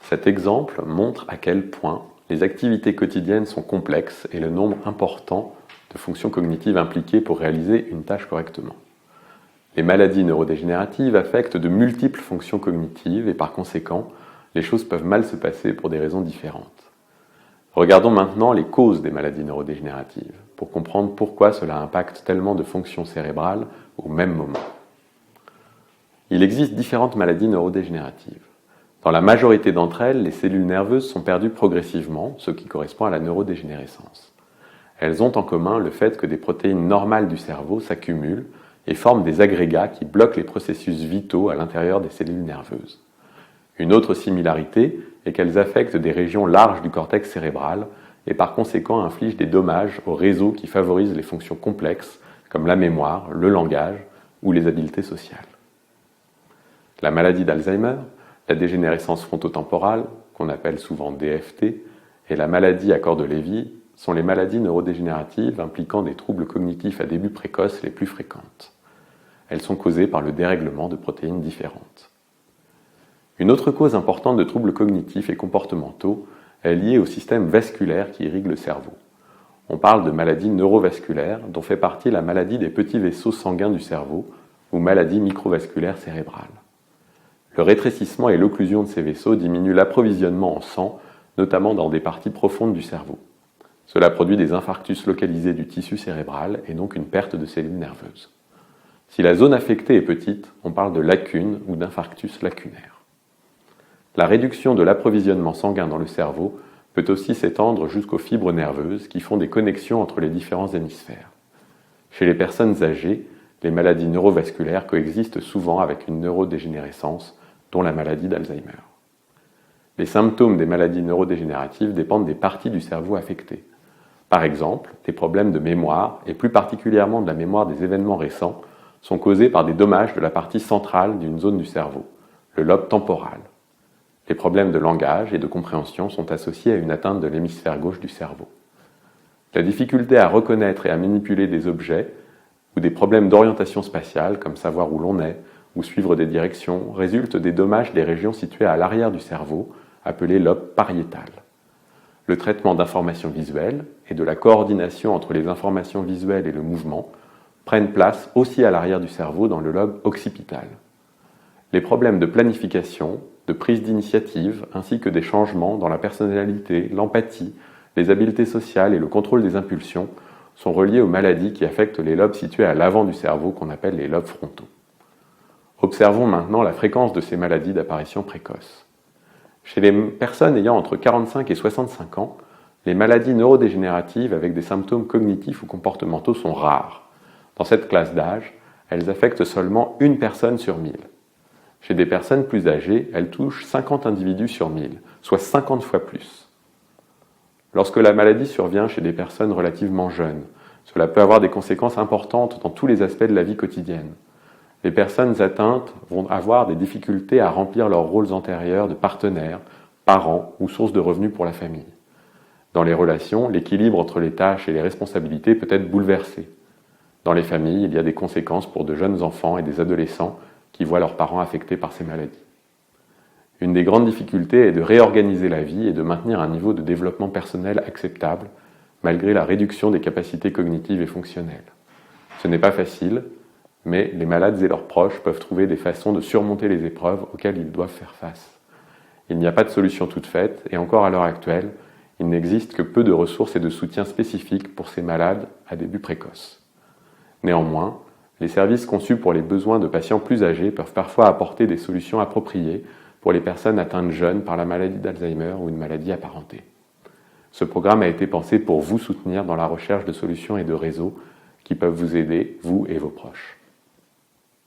Cet exemple montre à quel point les activités quotidiennes sont complexes et le nombre important de fonctions cognitives impliquées pour réaliser une tâche correctement. Les maladies neurodégénératives affectent de multiples fonctions cognitives et par conséquent, les choses peuvent mal se passer pour des raisons différentes. Regardons maintenant les causes des maladies neurodégénératives pour comprendre pourquoi cela impacte tellement de fonctions cérébrales au même moment. Il existe différentes maladies neurodégénératives. Dans la majorité d'entre elles, les cellules nerveuses sont perdues progressivement, ce qui correspond à la neurodégénérescence. Elles ont en commun le fait que des protéines normales du cerveau s'accumulent et forment des agrégats qui bloquent les processus vitaux à l'intérieur des cellules nerveuses. Une autre similarité est qu'elles affectent des régions larges du cortex cérébral et par conséquent infligent des dommages aux réseaux qui favorisent les fonctions complexes comme la mémoire, le langage ou les habiletés sociales. La maladie d'Alzheimer, la dégénérescence frontotemporale, qu'on appelle souvent DFT, et la maladie à corps de Lévy sont les maladies neurodégénératives impliquant des troubles cognitifs à début précoce les plus fréquentes. Elles sont causées par le dérèglement de protéines différentes. Une autre cause importante de troubles cognitifs et comportementaux est liée au système vasculaire qui irrigue le cerveau. On parle de maladie neurovasculaire dont fait partie la maladie des petits vaisseaux sanguins du cerveau ou maladie microvasculaire cérébrale. Le rétrécissement et l'occlusion de ces vaisseaux diminuent l'approvisionnement en sang, notamment dans des parties profondes du cerveau. Cela produit des infarctus localisés du tissu cérébral et donc une perte de cellules nerveuses. Si la zone affectée est petite, on parle de lacune ou d'infarctus lacunaire. La réduction de l'approvisionnement sanguin dans le cerveau peut aussi s'étendre jusqu'aux fibres nerveuses qui font des connexions entre les différents hémisphères. Chez les personnes âgées, les maladies neurovasculaires coexistent souvent avec une neurodégénérescence, dont la maladie d'Alzheimer. Les symptômes des maladies neurodégénératives dépendent des parties du cerveau affectées. Par exemple, des problèmes de mémoire, et plus particulièrement de la mémoire des événements récents, sont causés par des dommages de la partie centrale d'une zone du cerveau, le lobe temporal. Les problèmes de langage et de compréhension sont associés à une atteinte de l'hémisphère gauche du cerveau. La difficulté à reconnaître et à manipuler des objets ou des problèmes d'orientation spatiale, comme savoir où l'on est ou suivre des directions, résultent des dommages des régions situées à l'arrière du cerveau, appelées lobe pariétal. Le traitement d'informations visuelles et de la coordination entre les informations visuelles et le mouvement prennent place aussi à l'arrière du cerveau dans le lobe occipital. Les problèmes de planification, de prise d'initiative, ainsi que des changements dans la personnalité, l'empathie, les habiletés sociales et le contrôle des impulsions sont reliés aux maladies qui affectent les lobes situés à l'avant du cerveau qu'on appelle les lobes frontaux. Observons maintenant la fréquence de ces maladies d'apparition précoce. Chez les personnes ayant entre 45 et 65 ans, les maladies neurodégénératives avec des symptômes cognitifs ou comportementaux sont rares. Dans cette classe d'âge, elles affectent seulement une personne sur 1000. Chez des personnes plus âgées, elles touchent 50 individus sur 1000, soit 50 fois plus. Lorsque la maladie survient chez des personnes relativement jeunes, cela peut avoir des conséquences importantes dans tous les aspects de la vie quotidienne. Les personnes atteintes vont avoir des difficultés à remplir leurs rôles antérieurs de partenaires, parents ou sources de revenus pour la famille. Dans les relations, l'équilibre entre les tâches et les responsabilités peut être bouleversé. Dans les familles, il y a des conséquences pour de jeunes enfants et des adolescents qui voient leurs parents affectés par ces maladies. Une des grandes difficultés est de réorganiser la vie et de maintenir un niveau de développement personnel acceptable, malgré la réduction des capacités cognitives et fonctionnelles. Ce n'est pas facile, mais les malades et leurs proches peuvent trouver des façons de surmonter les épreuves auxquelles ils doivent faire face. Il n'y a pas de solution toute faite, et encore à l'heure actuelle, il n'existe que peu de ressources et de soutien spécifiques pour ces malades à début précoce. Néanmoins, les services conçus pour les besoins de patients plus âgés peuvent parfois apporter des solutions appropriées pour les personnes atteintes jeunes par la maladie d'Alzheimer ou une maladie apparentée. Ce programme a été pensé pour vous soutenir dans la recherche de solutions et de réseaux qui peuvent vous aider, vous et vos proches.